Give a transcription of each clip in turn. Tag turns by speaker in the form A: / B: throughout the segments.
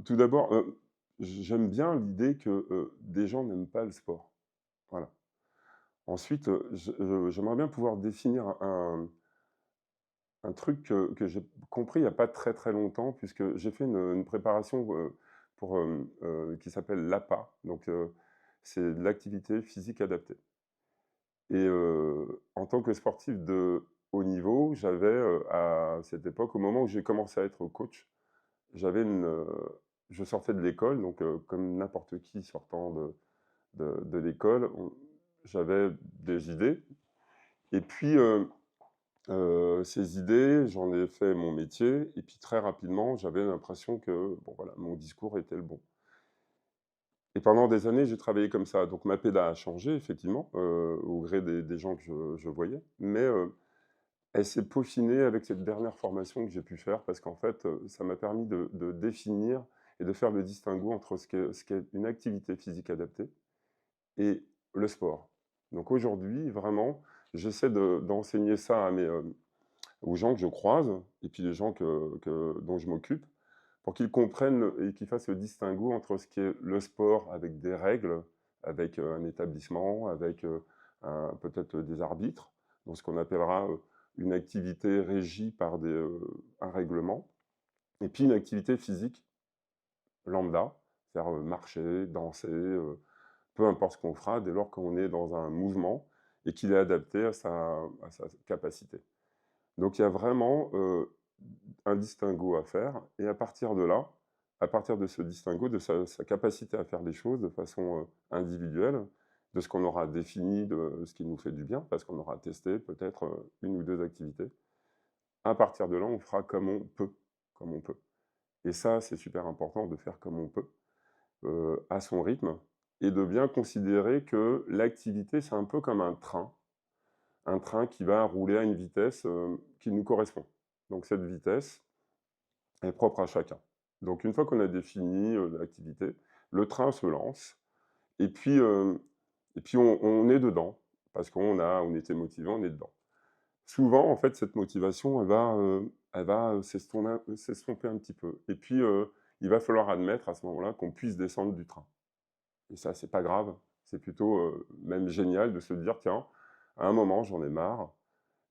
A: tout d'abord, j'aime bien l'idée que, des gens n'aiment pas le sport. Voilà. Ensuite, j'aimerais bien pouvoir définir un truc que j'ai compris il y a pas très, très longtemps puisque j'ai fait une préparation, pour, qui s'appelle l'APA, donc c'est de l'activité physique adaptée et en tant que sportif de haut niveau, j'avais, à cette époque, au moment où j'ai commencé à être coach, j'avais je sortais de l'école donc comme n'importe qui sortant de l'école, j'avais des idées et puis, ces idées, j'en ai fait mon métier et puis très rapidement, j'avais l'impression que, bon voilà, mon discours était le bon et pendant des années, j'ai travaillé comme ça. Donc ma pédale a changé effectivement, au gré des gens que je voyais, mais elle s'est peaufinée avec cette dernière formation que j'ai pu faire parce qu'en fait, ça m'a permis de définir et de faire le distinguo entre ce qu'est une activité physique adaptée et le sport. Donc aujourd'hui, vraiment, j'essaie d'enseigner ça aux gens que je croise et puis les gens dont je m'occupe pour qu'ils comprennent et qu'ils fassent le distinguo entre ce qui est le sport avec des règles, avec un établissement, avec peut-être des arbitres, donc ce qu'on appellera une activité régie par un règlement, et puis une activité physique lambda, c'est-à-dire marcher, danser, peu importe ce qu'on fera, dès lors qu'on est dans un mouvement et qu'il est adapté à sa capacité. Donc il y a vraiment un distinguo à faire et à partir de là, à partir de ce distinguo, de sa capacité à faire les choses de façon individuelle, de ce qu'on aura défini, de ce qui nous fait du bien, parce qu'on aura testé peut-être une ou deux activités, à partir de là, on fera comme on peut, comme on peut. Et ça, c'est super important de faire comme on peut, à son rythme, et de bien considérer que l'activité, c'est un peu comme un train qui va rouler à une vitesse qui nous correspond. Donc cette vitesse est propre à chacun. Donc une fois qu'on a défini l'activité, le train se lance et puis on est dedans parce on était motivé, on est dedans. Souvent, en fait, cette motivation, elle va s'estomper un petit peu. Et puis, il va falloir admettre à ce moment-là qu'on puisse descendre du train. Et ça, c'est pas grave. C'est plutôt même génial de se dire, tiens, à un moment, j'en ai marre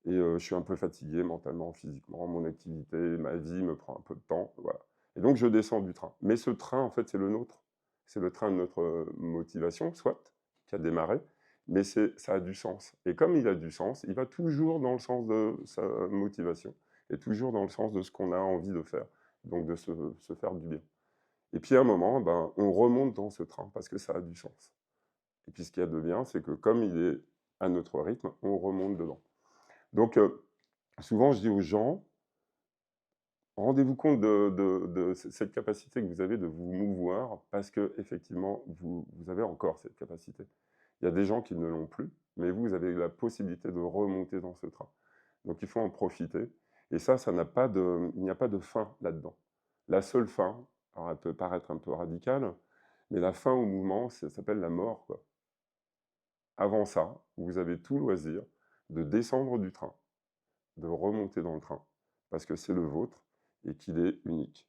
A: et je suis un peu fatigué mentalement, physiquement, mon activité, ma vie me prend un peu de temps, voilà. Et donc je descends du train. Mais ce train, en fait, c'est le nôtre. C'est le train de notre motivation, soit, qui a démarré, mais ça a du sens. Et comme il a du sens, il va toujours dans le sens de sa motivation et toujours dans le sens de ce qu'on a envie de faire, donc de se faire du bien. Et puis à un moment, ben, on remonte dans ce train parce que ça a du sens. Et puis ce qu'il y a de bien, c'est que comme il est à notre rythme, on remonte dedans. Donc, souvent, je dis aux gens, rendez-vous compte de cette capacité que vous avez de vous mouvoir parce que effectivement, vous avez encore cette capacité. Il y a des gens qui ne l'ont plus, mais vous avez la possibilité de remonter dans ce train. Donc, il faut en profiter. Et ça il n'y a pas de fin là-dedans. La seule fin, alors elle peut paraître un peu radicale, mais la fin au mouvement, ça s'appelle la mort, quoi. Avant ça, vous avez tout loisir de descendre du train, de remonter dans le train, parce que c'est le vôtre et qu'il est unique.